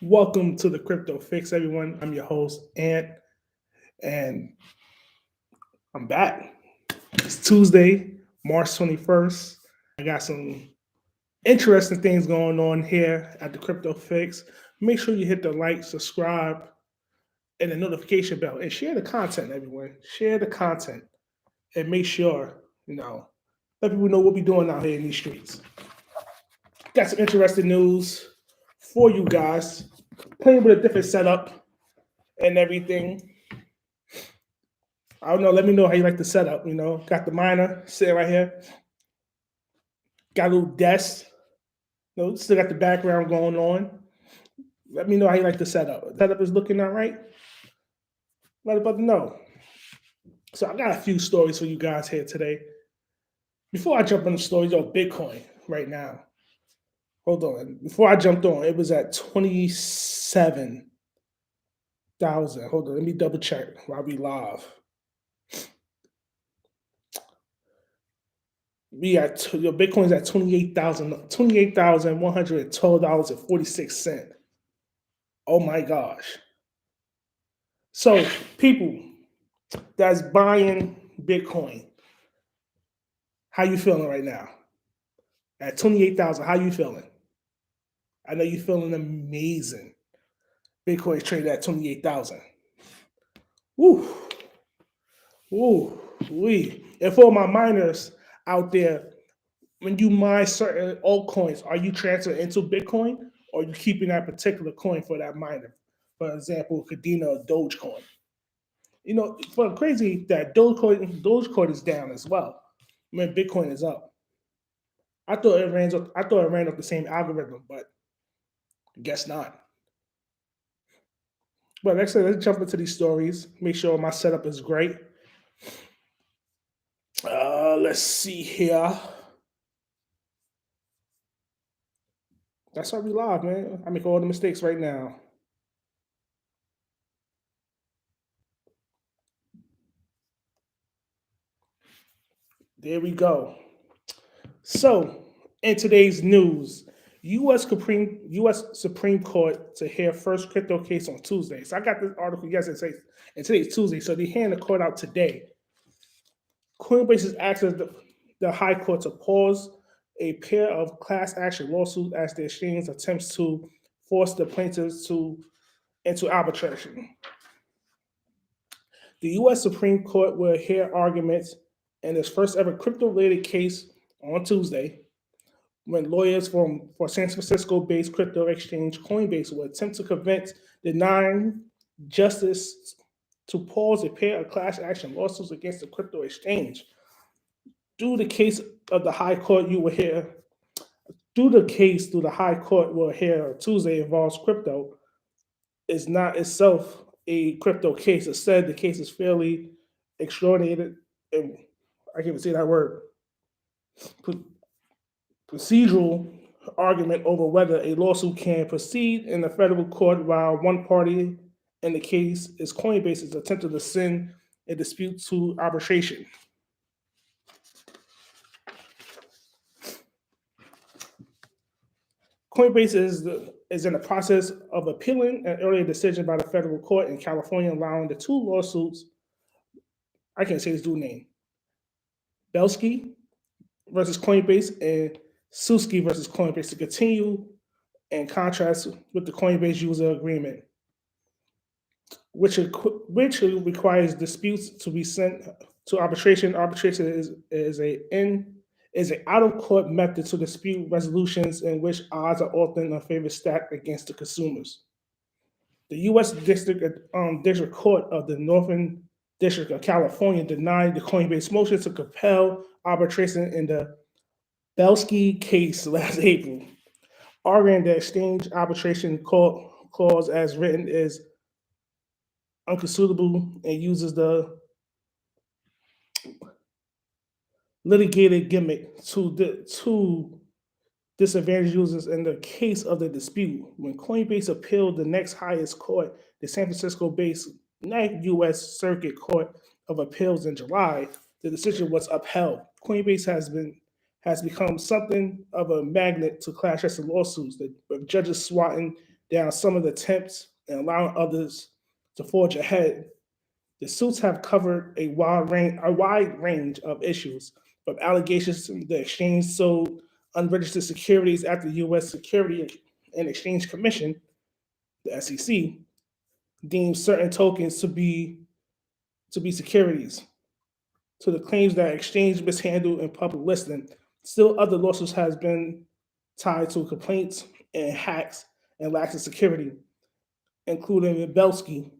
Welcome to the Crypto Fix, everyone. I'm your host, Ant, and I'm back. It's Tuesday, March 21st. I got some interesting things going on here at the Crypto Fix. Make sure you hit the like, subscribe, and the notification bell, and share the content, everyone. Share the content, and make sure, let people know what we're doing out here in these streets. Got some interesting news for you guys. Playing with a different setup and everything. I don't know. Let me know how you like the setup. Got the miner sitting right here. Got a little desk. Still got the background going on. Let me know how you like the setup. The setup is looking all right. Let a brother know. So I got a few stories for you guys here today. Before I jump on the stories of Bitcoin right now, hold on. Before I jumped on, it was at 27,000. Hold on, let me double check while we live. Your Bitcoin's at $28,112.46. Oh my gosh. So people that's buying Bitcoin, how you feeling right now? At 28,000, how you feeling? I know you're feeling amazing. Bitcoin is traded at 28,000. Woo. Woo. Wee. And for my miners out there, when you mine certain altcoins, are you transferring into Bitcoin or are you keeping that particular coin for that miner? For example, Cadena or Dogecoin. For crazy that Dogecoin is down as well. When Bitcoin is up. I thought it ran off the same algorithm, but guess not. But let's jump into these stories. Make sure my setup is great. Let's see here. That's why we live, man. I make all the mistakes right now. There we go. So, in today's news, U.S. Supreme Court to hear first crypto case on Tuesday. So I got this article yesterday, and today's Tuesday, so they're hearing the court out today. Coinbase has asked the High Court to pause a pair of class action lawsuits as the exchange attempts to force the plaintiffs into arbitration. The U.S. Supreme Court will hear arguments in its first ever crypto-related case on Tuesday, when lawyers for San Francisco-based crypto exchange Coinbase will attempt to convince the nine justices to pause a pair of class action lawsuits against the crypto exchange. Through the case of the High Court, you will hear. Through the case through the High Court will hear Tuesday involves crypto is not itself a crypto case. Instead, the case is fairly extraordinary, and I can't even say that word. Procedural argument over whether a lawsuit can proceed in the federal court while one party in the case is Coinbase is attempting to send a dispute to arbitration. Coinbase is in the process of appealing an earlier decision by the federal court in California allowing the two lawsuits. I can't say this dude's name. Belsky versus Coinbase and Suski versus Coinbase to continue in contrast with the Coinbase user agreement, which requires disputes to be sent to arbitration. Arbitration is an out of court method to dispute resolutions in which odds are often in favor stacked against the consumers. The U.S. District Court of the Northern District of California denied the Coinbase motion to compel arbitration in the Belsky case last April, arguing the exchange arbitration clause as written is unconstitutional and uses the litigated gimmick to disadvantage users in the case of the dispute. When Coinbase appealed the next highest court, the San Francisco-based U.S. Circuit Court of Appeals in July, the decision was upheld. Coinbase has become something of a magnet to class action lawsuits, with judges swatting down some of the attempts and allowing others to forge ahead. The suits have covered a wide range of issues, from allegations the exchange sold unregistered securities at the U.S. Security and Exchange Commission, the SEC, deemed certain tokens to be securities, to the claims that exchange mishandled in public listing. Still, other lawsuits has been tied to complaints and hacks and lacks of security, including Belsky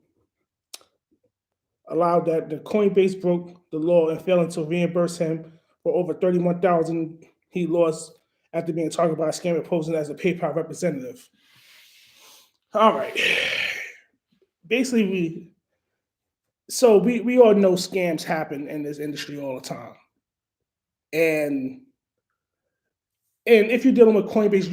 allowed that the Coinbase broke the law and failing to reimburse him for over 31,000 he lost after being targeted by a scammer posing as a PayPal representative. All right. Basically, we all know scams happen in this industry all the time. And if you're dealing with Coinbase,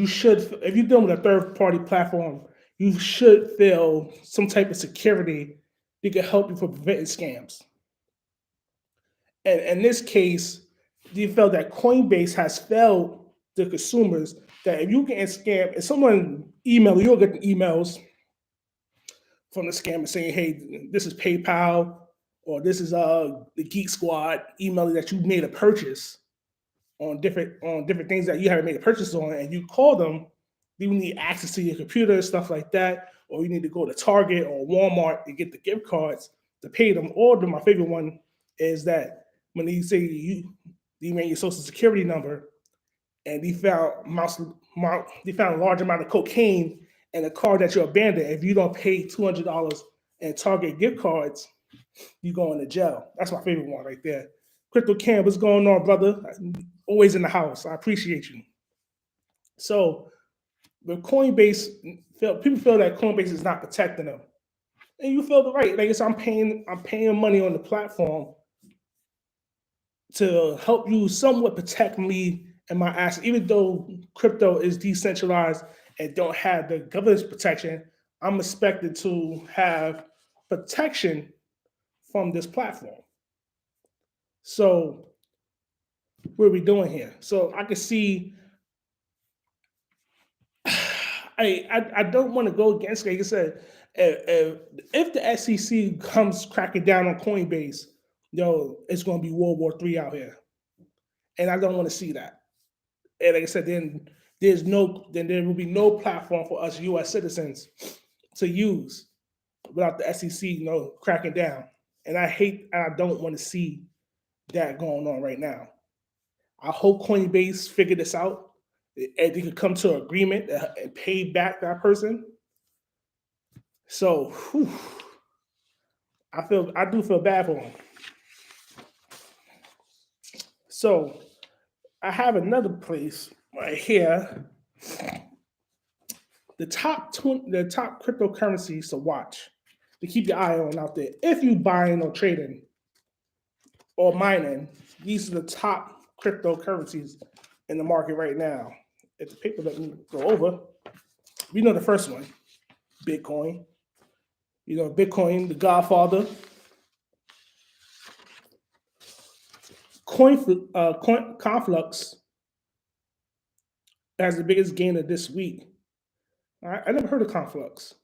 if you're dealing with a third party platform, you should feel some type of security that can help you from preventing scams. And in this case, they felt that Coinbase has failed the consumers that if you get scammed, if someone you'll get the emails from the scammer saying, "Hey, this is PayPal," or "This is the Geek Squad," emailing that you made a purchase on different things that you haven't made a purchase on, and you call them, you need access to your computer, stuff like that, or you need to go to Target or Walmart to get the gift cards to pay them. Or my favorite one is that when they say you made your social security number, and they found a large amount of cocaine in a car that you abandoned. If you don't pay $200 in Target gift cards, you go into jail. That's my favorite one right there. Crypto Cam, what's going on, brother? Always in the house. I appreciate you. So, with Coinbase, people feel that Coinbase is not protecting them, and you feel the right. Like I said, I'm paying money on the platform to help you somewhat protect me and my assets. Even though crypto is decentralized and don't have the governance protection, I'm expected to have protection from this platform. So, what are we doing here? So I can see. I don't want to go against. Like I said, if the SEC comes cracking down on Coinbase, it's going to be World War III out here, and I don't want to see that. And like I said, then there will be no platform for us U.S. citizens to use without the SEC, cracking down. And I don't want to see that going on right now. I hope Coinbase figure this out and they could come to an agreement and pay back that person. So, I do feel bad for them. So, I have another place right here. The top cryptocurrencies to watch, to keep your eye on out there. If you buying or trading or mining, these are the top cryptocurrencies in the market right now. If the paper let me go over, we know the first one, Bitcoin. Bitcoin, the godfather. Conflux has the biggest gainer this week. I never heard of Conflux.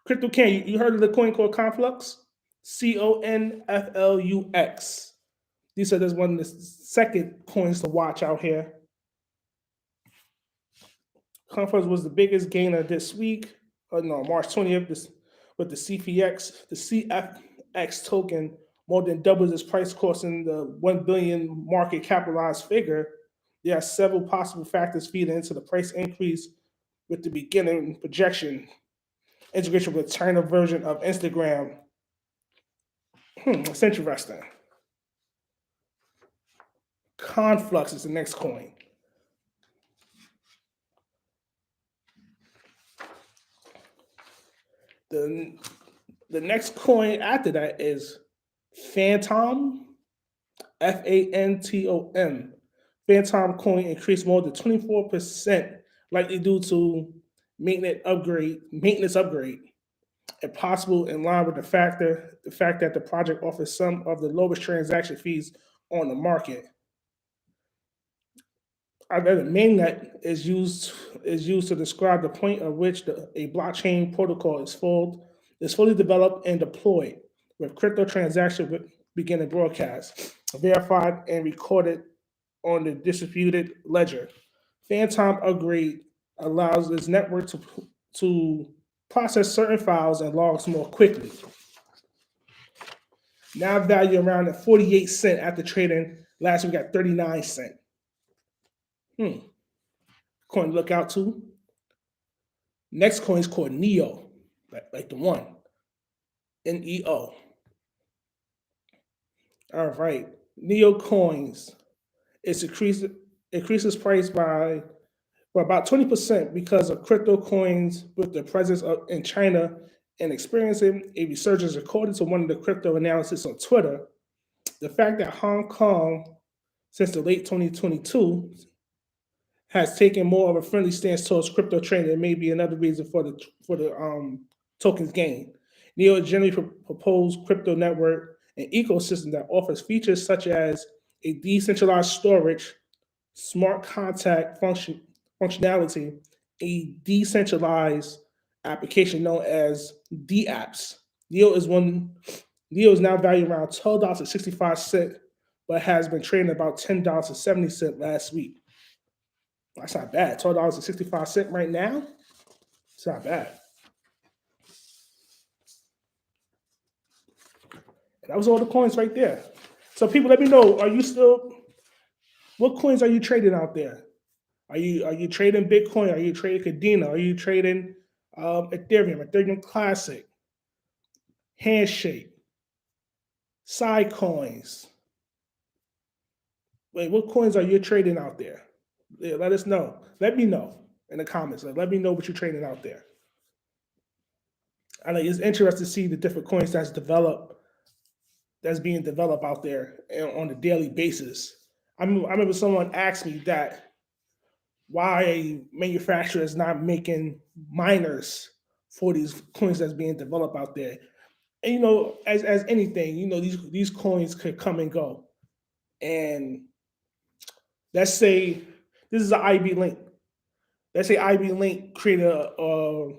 Crypto Can, you heard of the coin called Conflux? CONFLUX. These are just one of the second coins to watch out here. Conflux was the biggest gainer this week. March 20th, with the CFX token more than doubles its price, crossing the 1 billion market capitalized figure. There are several possible factors feeding into the price increase, with the beginning projection, integration with China version of Instagram. It's interesting. Conflux is the next coin. The next coin after that is Phantom, Phantom. Phantom coin increased more than 24%, likely due to maintenance upgrade, and possible in line with the fact that the project offers some of the lowest transaction fees on the market. The mainnet is used to describe the point at which a blockchain protocol is fully developed and deployed, with crypto transactions beginning broadcast, verified and recorded on the distributed ledger. Phantom Upgrade allows this network to process certain files and logs more quickly. Now value around at 48 cent after trading last week at 39 cent. Hmm. Coin to look out to. Next coin is called Neo, like the one. NEO. All right. Neo coins. It's increases price by about 20% because of crypto coins with their presence in China and experiencing a resurgence according to one of the crypto analysts on Twitter. The fact that Hong Kong, since the late 2022, has taken more of a friendly stance towards crypto trading may be another reason for the token's gain. Neo generally proposed crypto network and ecosystem that offers features such as a decentralized storage, smart contract functionality, a decentralized application known as DApps. Neo is one. Neo is now valued around $12.65, but has been trading about $10.70 last week. That's not bad. $12.65 right now. It's not bad. And that was all the coins right there. So people, let me know. Are you still? What coins are you trading out there? Are you trading Bitcoin? Are you trading Cadena? Are you trading Ethereum? Ethereum Classic, Handshake, Side Coins. Wait, what coins are you trading out there? Yeah, let us know. Let me know in the comments. Let me know what you're trading out there. I know it's interesting to see the different coins that's being developed out there on a daily basis. I remember someone asked me that why a manufacturer is not making miners for these coins that's being developed out there. And as anything, these coins could come and go. And let's say this is an IB link. Let's say IB link create a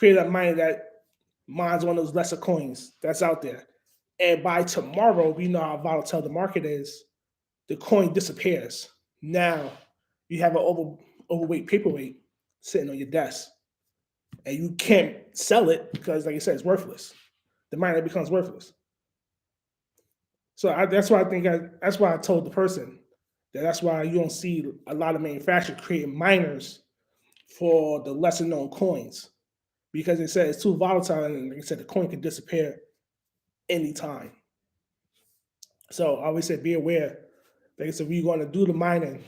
miner that mines one of those lesser coins that's out there. And by tomorrow, we know how volatile the market is. The coin disappears. Now you have an overweight paperweight sitting on your desk, and you can't sell it because, like I said, it's worthless. The miner becomes worthless. So that's why that's why I told the person that's why you don't see a lot of manufacturers creating miners for the lesser known coins because they said it's too volatile, and like I said, the coin can disappear anytime. So I always said, be aware. Like I said, we're going to do the mining.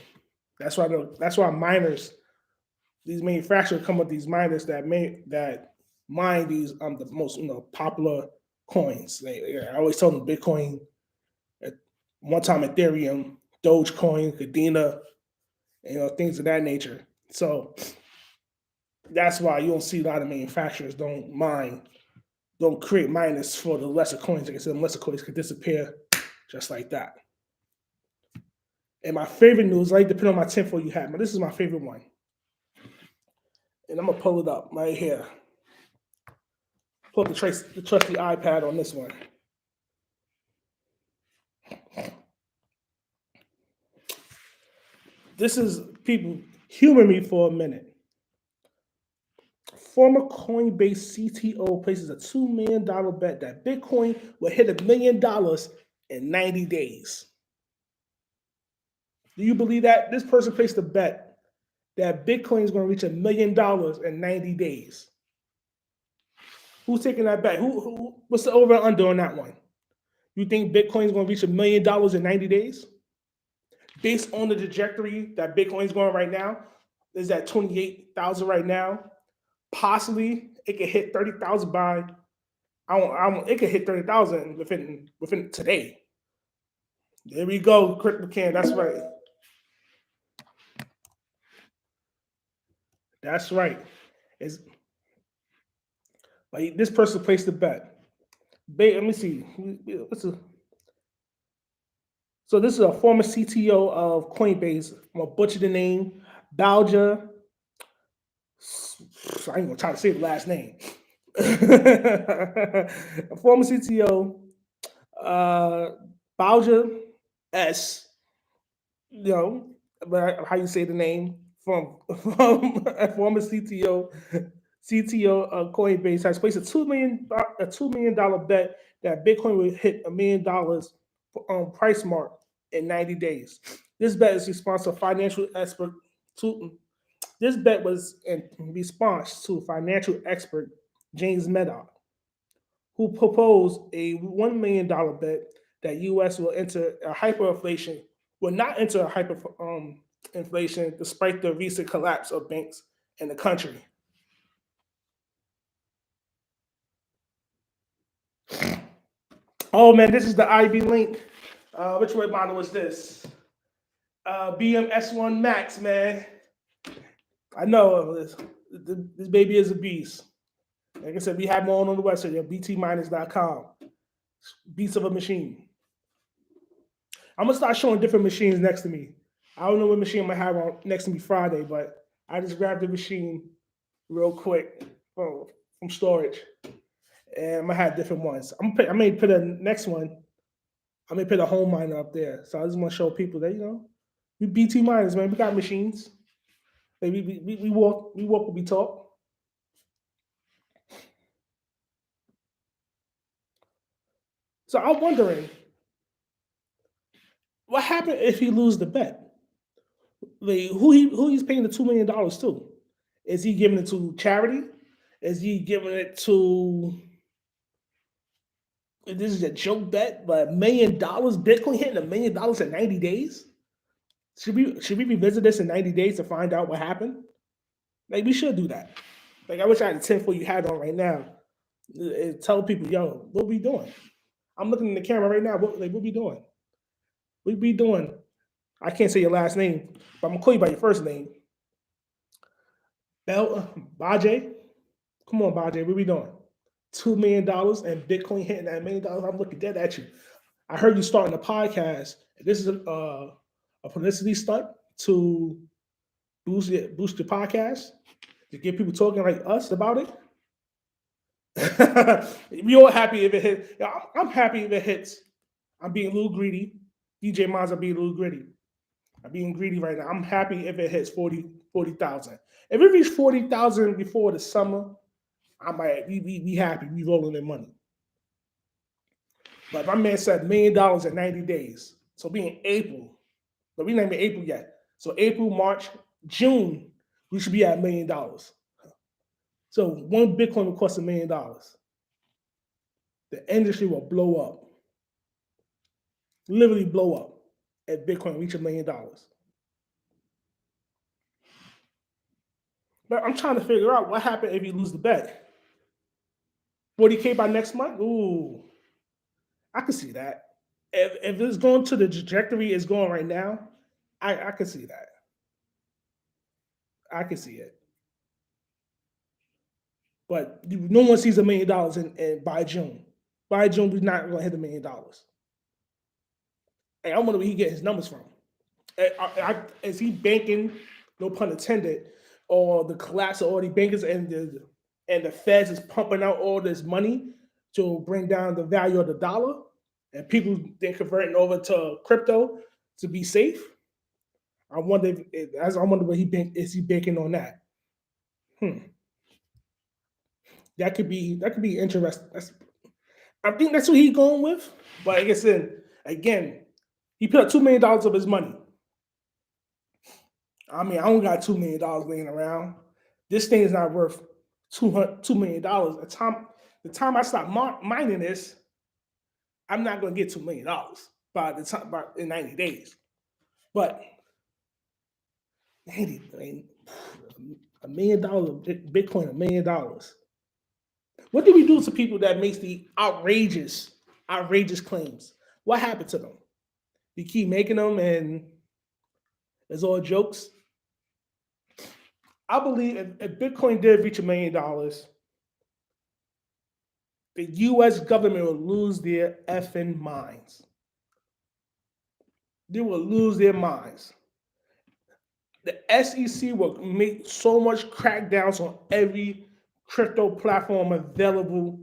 That's why miners, these manufacturers come with these miners that mine these the most popular coins. I always tell them Bitcoin, at one time Ethereum, Dogecoin, Cadena, things of that nature. So that's why you don't see a lot of manufacturers don't create miners for the lesser coins. Like I said, lesser coins could disappear just like that. And my favorite news, like depending on my tinfoil you have, but this is my favorite one. And I'm gonna pull it up right here. Pull up the trusty iPad on this one. This is people humor me for a minute. Former Coinbase CTO places a $2 million bet that Bitcoin will hit $1 million in 90 days. Do you believe that? This person placed a bet that Bitcoin is going to reach $1 million in 90 days. Who's taking that bet? What's the over and under on that one? You think Bitcoin is going to reach $1 million in 90 days? Based on the trajectory that Bitcoin is going right now, is at 28,000 right now. Possibly it could hit 30,000 by it could hit 30,000 within today. There we go, Crypto Can. That's right. That's right. It's like this person placed the bet. Let me see. So So this is a former CTO of Coinbase. I'm gonna butcher the name. Balja. I ain't gonna try to say the last name. A former CTO, uh, Balja S. You know, how you say the name from a former CTO of Coinbase has placed a $2 million bet that Bitcoin will hit $1 million price mark in 90 days. This bet is response to financial expert to this bet was in response to financial expert James Maddox, who proposed a $1 million bet that U.S. will not enter a inflation despite the recent collapse of banks in the country. Oh man, this is the IB link. Which way model was this? BMS1 Max, man. I know this baby is a beast. Like I said, we have more on the website at btminers.com. Beast of a machine. I'm gonna start showing different machines next to me. I don't know what machine I'm gonna have on next to me Friday, but I just grabbed the machine real quick from storage, and I'm gonna have different ones. I may put a next one. I may put a home miner up there. So I just want to show people that we BT miners, man. We got machines. Like we walk what we talk. So I'm wondering what happened if he lose the bet. Like, who he's paying the $2 million to? Is he giving it to charity? Is he giving it to? This is a joke bet, but $1 million Bitcoin hitting $1 million in 90 days. Should we revisit this in 90 days to find out what happened? Like we should do that. Like I wish I had a 10 for you had on right now. And tell people, yo, what we doing? I'm looking in the camera right now. What we doing? What we doing? I can't say your last name, but I'm gonna call you by your first name. Bajay. Come on, Bajay. What we doing? $2 million and Bitcoin hitting that $1 million. I'm looking dead at you. I heard you starting a podcast. This is a publicity stunt to boost your podcast to get people talking like us about it. We all happy if it hits. I'm happy if it hits. I'm being a little greedy. DJ Mons are being a little greedy. I'm being greedy right now. I'm happy if it hits 40,000. If it reaches 40,000 before the summer, I might be happy. We rolling in money. But my man said $1 million in 90 days. So being April, but we not even April yet. So April, March, June, we should be at $1 million. So one Bitcoin will cost $1 million. The industry will blow up. Literally blow up at Bitcoin reach $1 million. But I'm trying to figure out what happened if you lose the bet. 40K by next month? Ooh, I can see that. If it's going to the trajectory it's going right now, I can see that. I can see it. But no one sees $1 million in by June. By June, we're not going to hit $1 million. Hey, I wonder where he get his numbers from. Is he banking, no pun intended, or the collapse of all the bankers and the Feds is pumping out all this money to bring down the value of the dollar, and people they're converting over to crypto to be safe? I wonder what is he banking on that? That could be interesting. I think that's what he's going with. But like I said, again, he put up $2 million of his money. I mean, I don't got $2 million laying around. This thing is not worth $2 million. The time I stop mining this, I'm not going to get $2 million in 90 days. But $1 million Bitcoin, $1 million. What do we do to people that makes the outrageous claims? What happened to them? We keep making them and it's all jokes. I believe if Bitcoin did reach $1 million, the U.S. government will lose their effing minds. They will lose their minds. The SEC will make so much crackdowns on every crypto platform available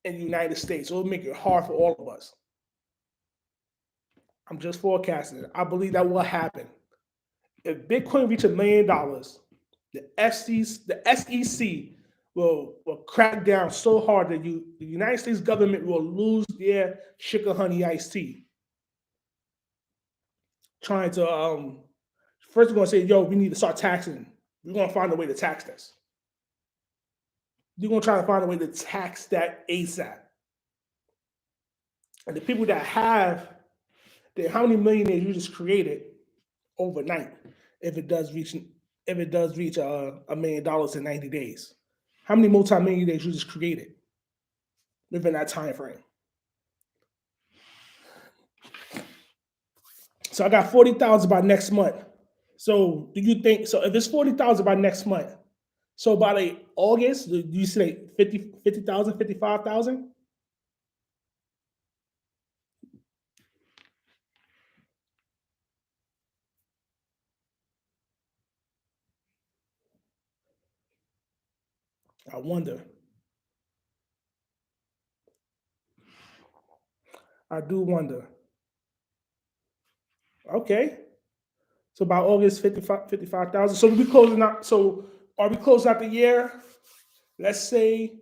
in the United States. It will make it hard for all of us. I'm just forecasting it. I believe that will happen. If Bitcoin reaches $1 million, the SEC will crack down so hard that the United States government will lose their sugar honey iced tea. Trying to first we're gonna say, yo, we need to start taxing. We're gonna find a way to tax this. You're gonna try to find a way to tax that ASAP. And the people that have how many millionaires you just created overnight if it does reach $1 million in 90 days. How many multimillionaires you just created within that time frame? So I got 40,000 by next month. So do you think so? If it's 40,000 by next month, so by like August, do you say 50,000, 55,000? I wonder. I do wonder. Okay. So by August, 55,000. So we closing out. So are we closing out the year? Let's say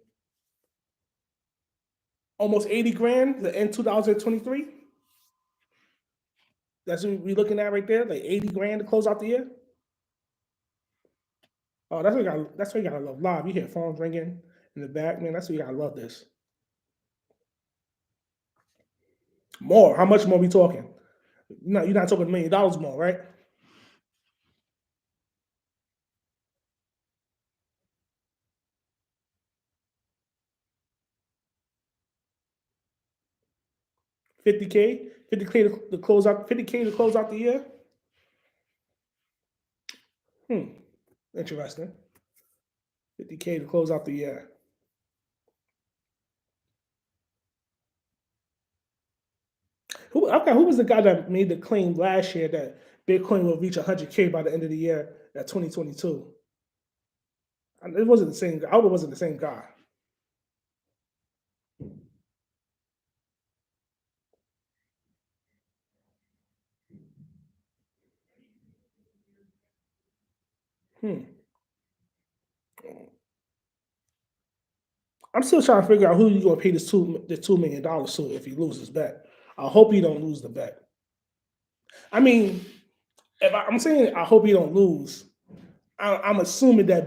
almost 80 grand in 2023. That's what we're looking at right there, like 80 grand to close out the year. Oh, that's what you gotta love live. You hear phones ringing in the back, man. That's what you gotta love this. More. How much more we talking? You're not talking $1 million more, right? 50K, 50K to close out, 50K to close out the year. Interesting. 50K to close out the year. Who was the guy that made the claim last year that Bitcoin will reach 100K by the end of the year at 2022? It wasn't the same. I wasn't the same guy. Hmm. I'm still trying to figure out who you gonna pay the $2 million to if he loses bet. I hope he don't lose the bet. I mean, I'm saying I hope he don't lose. I'm assuming that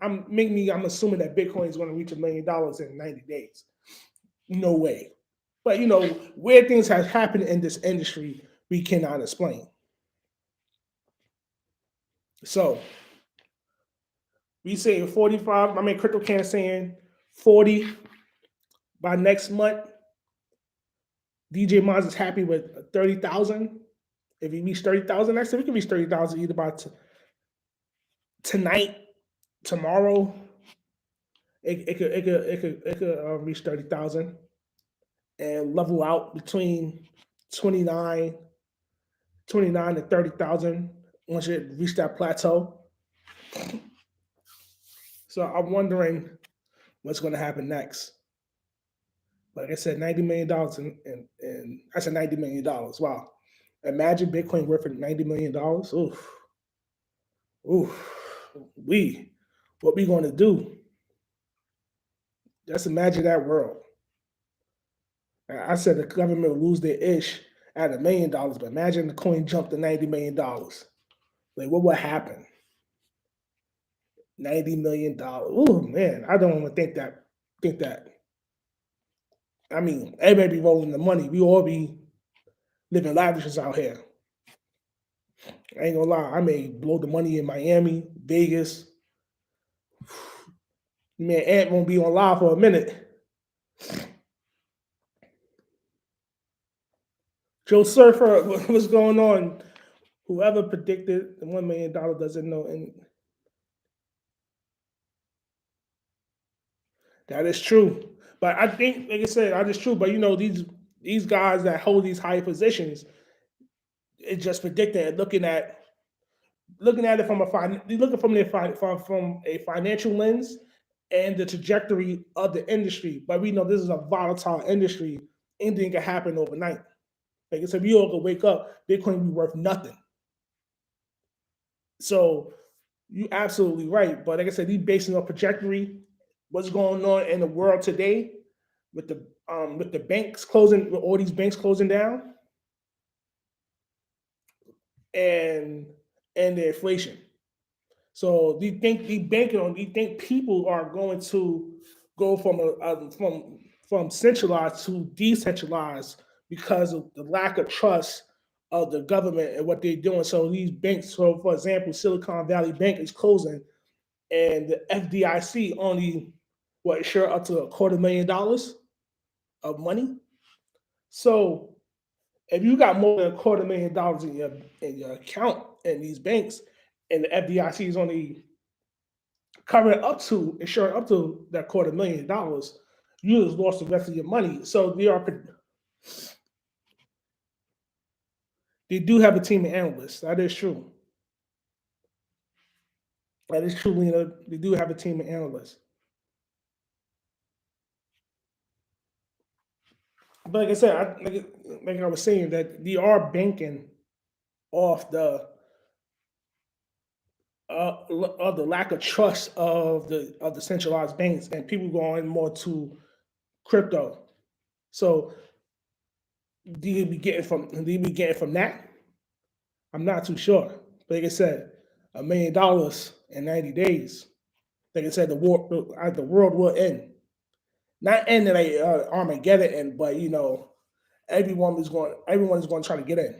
I'm assuming that Bitcoin is going to reach $1 million in 90 days. No way. But where things have happened in this industry, we cannot explain. So we say 45. I mean, Crypto Can saying 40 by next month. DJ Maz is happy with 30,000. If he reach 30,000 next time, we can reach 30,000 either by tonight, tomorrow. It could reach 30,000 and level out between 29, 29 to 30,000 once it reach that plateau. So I'm wondering what's going to happen next. Like I said, $90 million, and I said $90 million. Wow. Imagine Bitcoin worth $90 million. Oof. Oof. What we going to do? Just imagine that world. I said the government will lose their ish at $1 million, but imagine the coin jumped to $90 million. Like, what would happen? $90 million. Oh man, I don't want to think that. Think that. I mean, everybody be rolling the money. We all be living lavishes out here. I ain't gonna lie, I may blow the money in Miami, Vegas. Man, Ant won't be on live for a minute. Joe Surfer, what's going on? Whoever predicted the $1 million doesn't know, and that is true. But I think, like I said, that is true. But these guys that hold these high positions, It's just predicting and looking at it from from a financial lens and the trajectory of the industry. But we know this is a volatile industry. Anything can happen overnight. Like I said, we all could wake up, Bitcoin be worth nothing. So you absolutely right. But like I said, these based on trajectory, what's going on in the world today with the banks closing, with all these banks closing down, and the inflation. So do you think people are going to go from centralized to decentralized because of the lack of trust of the government and what they're doing? So these banks, so for example, Silicon Valley Bank is closing, and the FDIC only share up to $250,000 of money. So if you got more than $250,000 in your account in these banks, and the FDIC is only covering up to insuring up to that $250,000, you just lost the rest of your money. So they do have a team of analysts. That is true. That is true, Lena. They do have a team of analysts. But like I said, like I was saying, that they are banking off of the lack of trust of the centralized banks, and people going more to crypto. So do you be getting from that? I'm not too sure. But like I said, $1 million in 90 days. Like I said, the world will end. Not end in a Armageddon, but everyone is going to try to get in.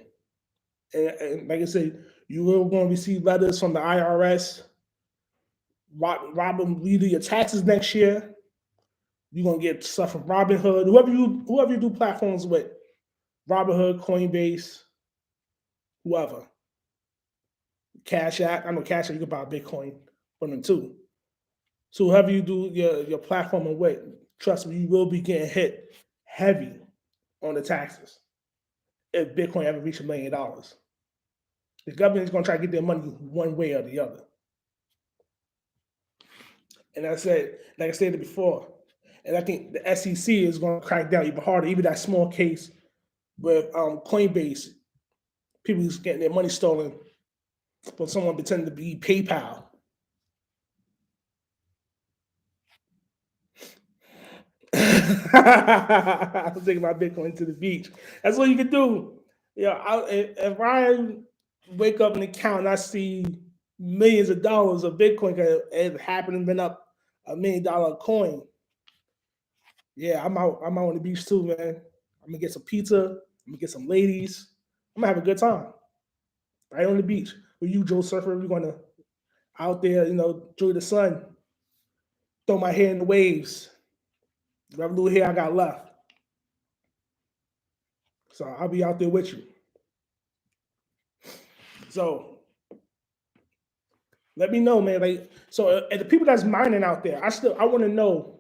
And like I said, you will going to receive letters from the IRS, robbing you do your taxes next year. You're gonna get stuff from Robinhood, whoever you do platforms with, Robinhood, Coinbase, whoever. Cash App. I know Cash App, you can buy Bitcoin from them too. So whoever you do your platform with, trust me, you will be getting hit heavy on the taxes if Bitcoin ever reaches $1 million. The government is going to try to get their money one way or the other. And like I said before, and I think the SEC is going to crack down even harder. Even that small case with Coinbase, people who's getting their money stolen from someone pretending to be PayPal. I was taking my Bitcoin to the beach. That's what you can do. If I wake up in the account and I see millions of dollars of Bitcoin, it happened and been up $1 million coin. Yeah, I'm out. I'm out on the beach too, man. I'm gonna get some pizza. I'm gonna get some ladies. I'm gonna have a good time right on the beach with you, Joe Surfer. We're gonna out there, enjoy the sun, throw my hair in the waves, whatever little hair I got left. So I'll be out there with you. So let me know, man. And the people that's mining out there, I want to know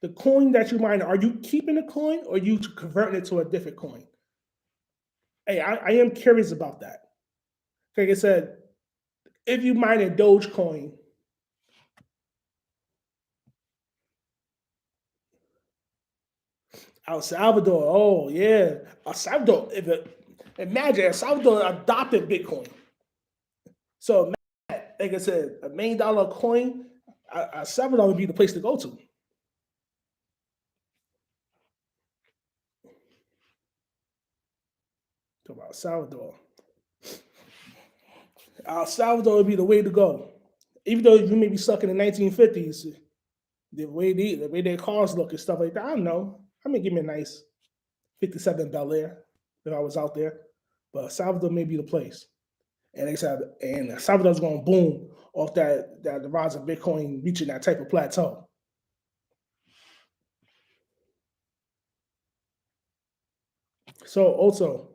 the coin that you mine. Are you keeping the coin or are you converting it to a different coin? Hey, I am curious about that. Like I said, if you mine a Dogecoin, El Salvador, oh yeah, El Salvador. Imagine El Salvador adopted Bitcoin. So, like I said, $1 million coin, El Salvador would be the place to go to. Talk about El Salvador. El Salvador would be the way to go. Even though you may be stuck in the 1950s, the way their cars look and stuff like that, I don't know. I mean, give me a nice 57 Bel Air if I was out there. But Salvador may be the place. And they said, and Salvador's going to boom off that the rise of Bitcoin reaching that type of plateau. So also,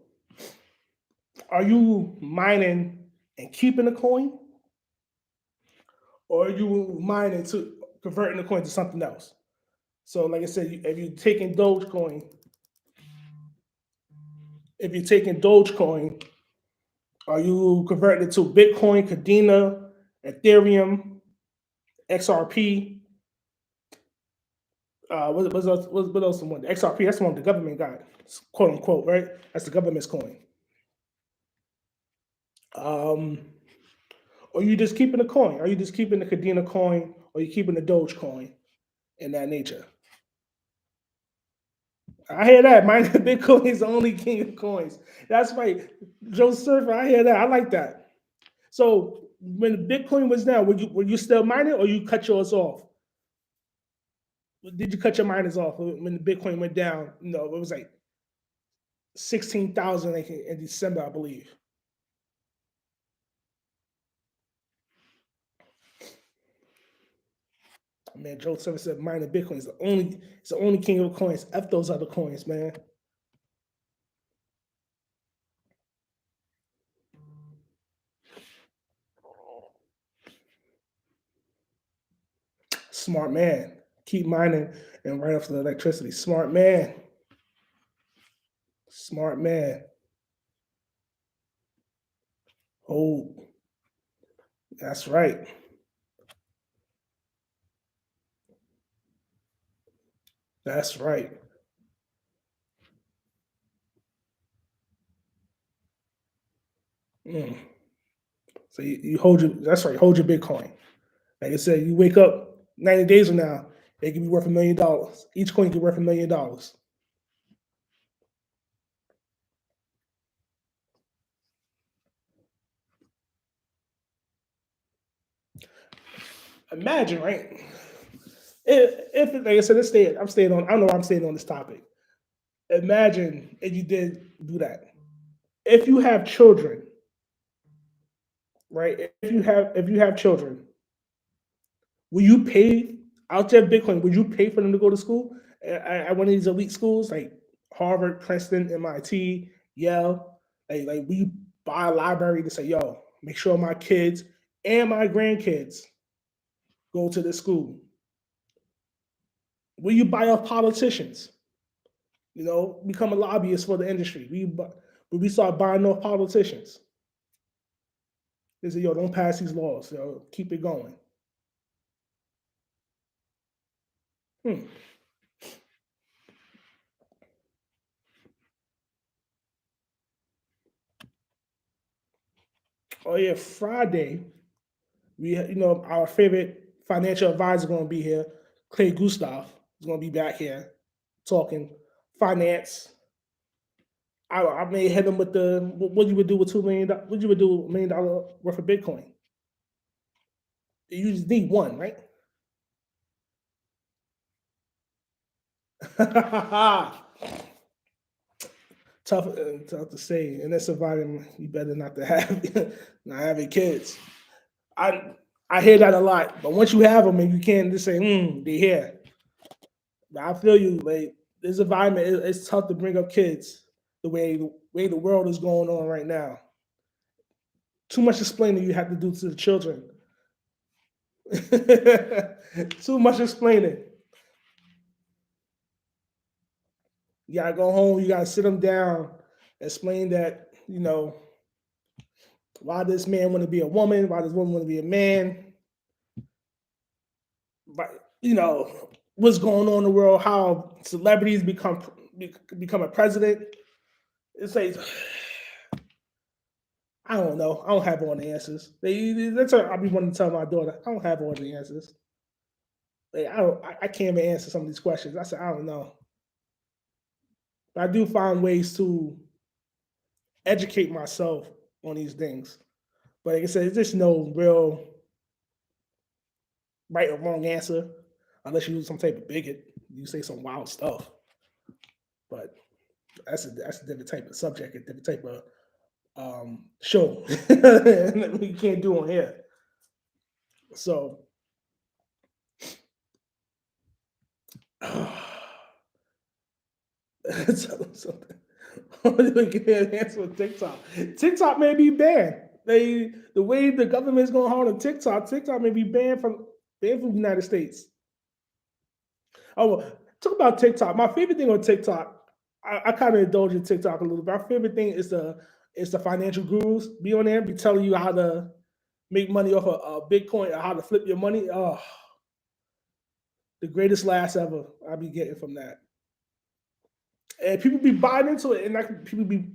are you mining and keeping the coin, or are you mining to converting the coin to something else? So, like I said, if you're taking Dogecoin, Are you converting it to Bitcoin, Cadena, Ethereum, XRP? What else? One XRP. That's the one the government got, quote unquote, right? That's the government's coin. Um, or you just keeping the coin? Are you just keeping the Cadena coin? Or you keeping the Doge coin in that nature? I hear that. Mine Bitcoin is the only king of coins. That's right, Joe Surfer. I hear that. I like that. So when Bitcoin was down, were you still mining, or you cut yours off? Did you cut your miners off when the Bitcoin went down? No, it was like 16,000 in December, I believe. Man, Joe Surfer said mining Bitcoin is the only king of coins. F those other coins, man. Smart man. Keep mining and write off the electricity. Smart man. Smart man. Oh, that's right. That's right. Mm. So you hold your that's right, hold your Bitcoin. Like I said, you wake up 90 days from now, it can be worth $1 million. Each coin can be worth $1 million. Imagine, right? If like I said, I don't know why I'm staying on this topic. Imagine if you did do that. If you have children, right? If you have children, will you pay out there Bitcoin? Would you pay for them to go to school at one of these elite schools like Harvard, Princeton, MIT, Yale? Like will you buy a library to say, yo, make sure my kids and my grandkids go to this school? Will you buy off politicians? Become a lobbyist for the industry. We start buying off politicians. They say, yo, don't pass these laws. Keep it going. Hmm. Oh yeah, Friday. Our favorite financial advisor going to be here. Clay Gustav is going to be back here talking finance. I may hit him with what you would do with $2 million. What you would do with $1 million worth of Bitcoin? You just need one, right? Tough to say. In this environment, you better not to have not having kids. I I hear that a lot, but once you have them and you can't just say, they're here. But I feel you. Like this environment, it's tough to bring up kids the way the world is going on right now. Too much explaining you have to do to the children. Too much explaining. You gotta go home. You gotta sit them down, explain that why this man want to be a woman, why this woman want to be a man, but what's going on in the world, how celebrities become a president. It's like I don't know. I don't have all the answers. That's what I'll be wanting to tell my daughter. I don't have all the answers. Like, I don't. I can't even answer some of these questions. I said I don't know, but I do find ways to educate myself on these things. But like I said, there's just no real right or wrong answer unless you're some type of bigot. You say some wild stuff, but that's a different type of subject, a different type of show we can't do on here. So something. Give me an answer with TikTok. TikTok may be banned. The way the government's going hard on TikTok, TikTok may be banned from the United States. Oh, well, talk about TikTok. My favorite thing on TikTok, I kind of indulge in TikTok a little bit. My favorite thing is It's the financial gurus be on there, be telling you how to make money off of Bitcoin or how to flip your money. Oh, the greatest laughs ever I'll be getting from that. And people be buying into it, and like people be,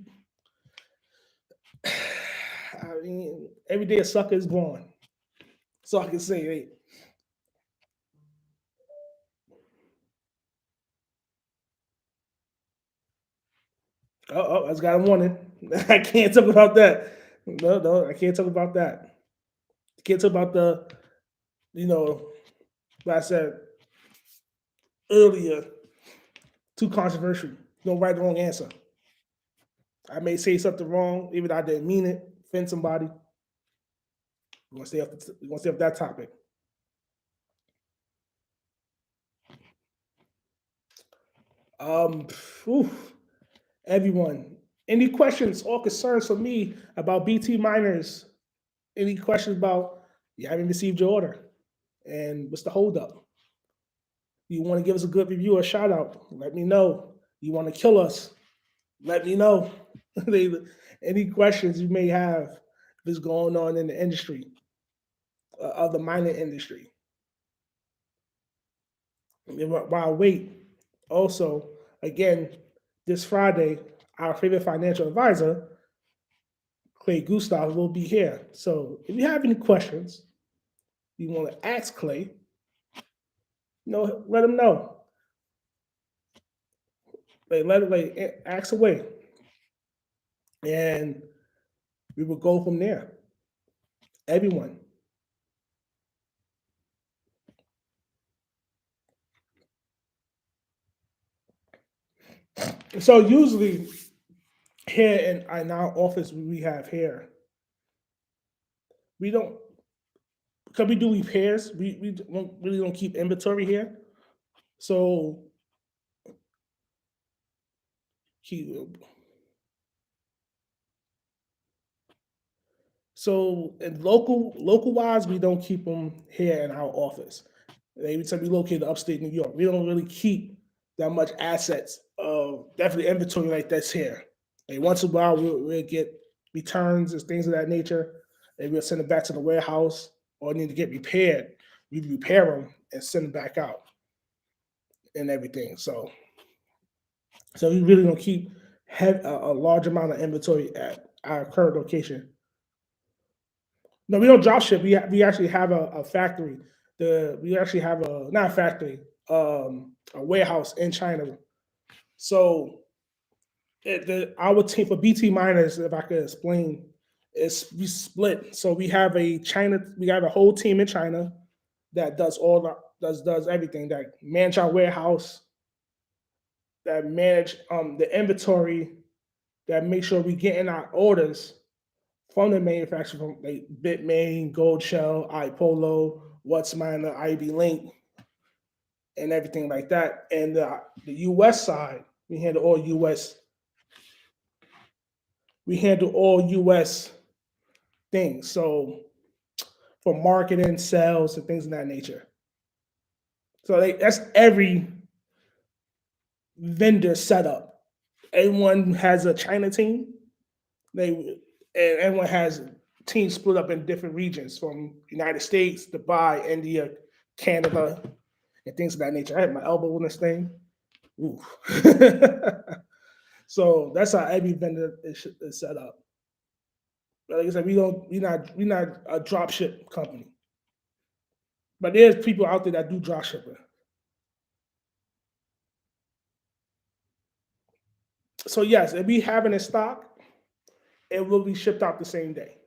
I mean, every day a sucker is born. So I can say, hey, I just got a warning. I can't talk about that. No, no, I can't talk about that. I can't talk about the, you know, like I said earlier, too controversial. No right or wrong answer. I may say something wrong, even though I didn't mean it, offend somebody. We're gonna stay off that topic. Um, oof, everyone, any questions or concerns for me about BT miners? Any questions about you haven't received your order and what's the holdup? You want to give us a good review or shout out? Let me know. You want to kill us? Let me know. Any questions you may have that's going on in the industry of the mining industry. While I wait, also again this Friday, our favorite financial advisor, Clay Gustav, will be here. So if you have any questions you want to ask Clay, let him know. Ask away, and we will go from there. Everyone. So usually here in our office we have here, we don't because we do repairs. We don't, really don't keep inventory here. So he so in local wise, we don't keep them here in our office. Every time we located upstate New York, we don't really keep that much assets of definitely inventory like that's here. Like once in a while, we'll get returns and things of that nature, and we'll send it back to the warehouse or need to get repaired. We repair them and send them back out and everything. So we really don't keep a large amount of inventory at our current location. No, we don't drop ship. We actually have a factory. We actually have a not a factory, a warehouse in China. So our team for BT miners, if I could explain, is we split. So we have a whole team in China that does does everything, that manage our warehouse, that manage the inventory, that make sure we get in our orders from the manufacturer, from like Bitmain, Gold Shell, iPolo, What's Miner, IB Link, and everything like that. And the US side, we handle all US things. So for marketing, sales, and things of that nature. So that's every vendor setup. Everyone has a China team. They and everyone has teams split up in different regions from United States, Dubai, India, Canada, and things of that nature. I had my elbow on this thing. Ooh. So that's how every vendor is set up. But like I said, we're not a drop ship company. But there's people out there that do drop shipping. So yes, if we have it in stock, it will be shipped out the same day.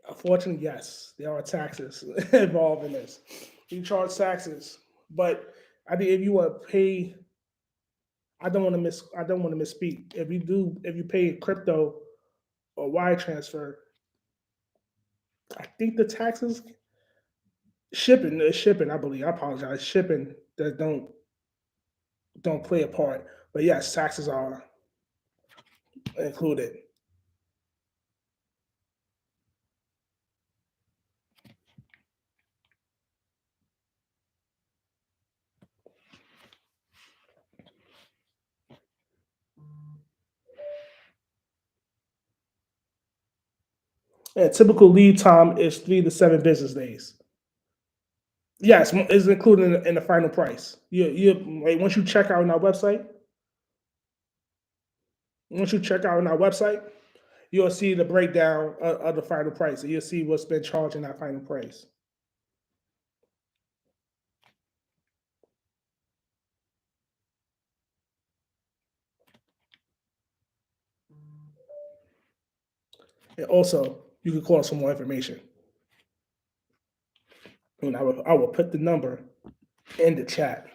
Unfortunately, yes, there are taxes involved in this. You charge taxes, but I think if you want to pay, I don't want to misspeak. If you pay crypto or wire transfer, I think the taxes shipping. I believe. I apologize. Shipping that don't play a part. But yes, taxes are included. And typical lead time is 3 to 7 business days. Yes, it's included in the final price. You like once you check out on our website. Once you check out on our website, you'll see the breakdown of the final price. And you'll see what's been charged in that final price. And also, you can call us for more information. And I will put the number in the chat.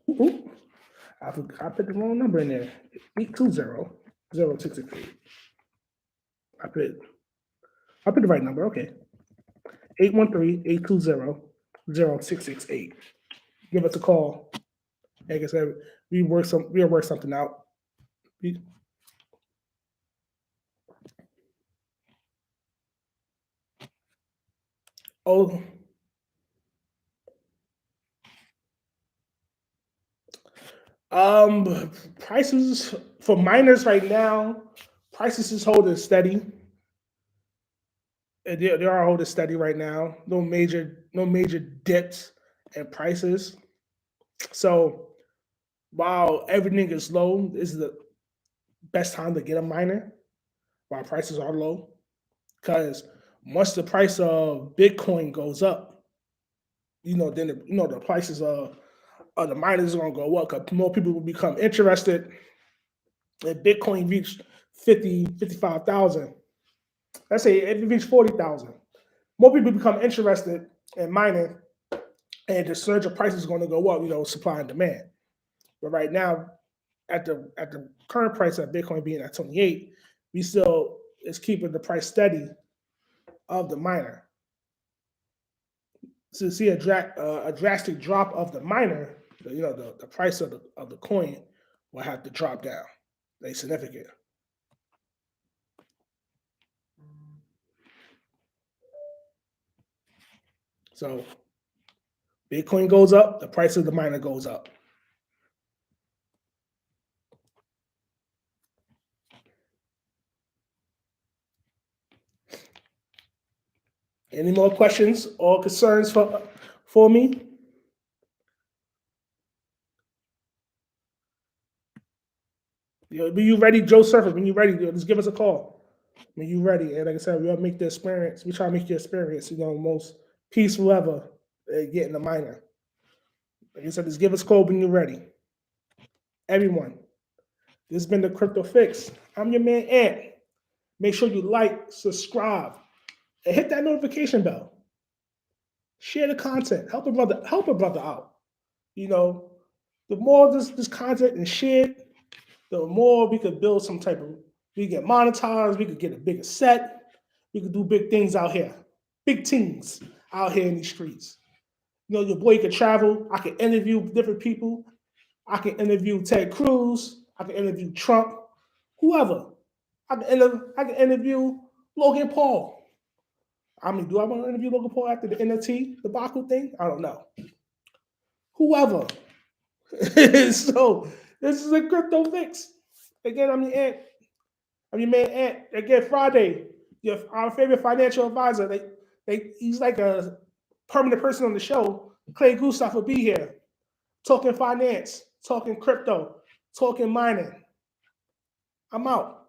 Ooh, I put the wrong number in there. 820-0668. I put the right number. Okay. 813-820-0668. Give us a call. Like I said, we'll work something out. We, oh, prices for miners right now, prices is holding steady. They are holding steady right now. No major dips in prices. So while everything is low, this is the best time to get a miner while prices are low. Because once the price of Bitcoin goes up, then the prices of the miners are gonna go up because more people will become interested. And Bitcoin reached 55,000. Let's say if it reached 40,000, more people become interested in mining, and the surge of prices is going to go up. Supply and demand. But right now, at the current price of Bitcoin being at 28, we still is keeping the price steady of the miner. To see a drastic drop of the miner, the price of the coin will have to drop down. They significant. So Bitcoin goes up, the price of the miner goes up. Any more questions or concerns for me? When you ready, Joe Surfer? When you ready, just give us a call. When you ready, and like I said, we'll make the experience. We try to make the experience, most peaceful ever. Getting the miner. Like I said, just give us a call when you're ready. Everyone, this has been the Crypto Fix. I'm your man Ant. Make sure you like, subscribe, and hit that notification bell. Share the content. Help a brother. Help a brother out. You know, the more this content is shared, the more we could build some type of. We get monetized. We could get a bigger set. We could do big things out here. Big things out here in these streets. Your boy can travel. I can interview different people. I can interview Ted Cruz. I can interview Trump. Whoever. I can interview Logan Paul. I mean, do I want to interview Logan Paul after the NFT debacle thing? I don't know. Whoever. So this is a Crypto Fix. Again, I'm your Ant. I'm your man Ant. Again, Friday, our favorite financial advisor. He's like a permanent person on the show. Clay Gustav will be here, talking finance, talking crypto, talking mining. I'm out.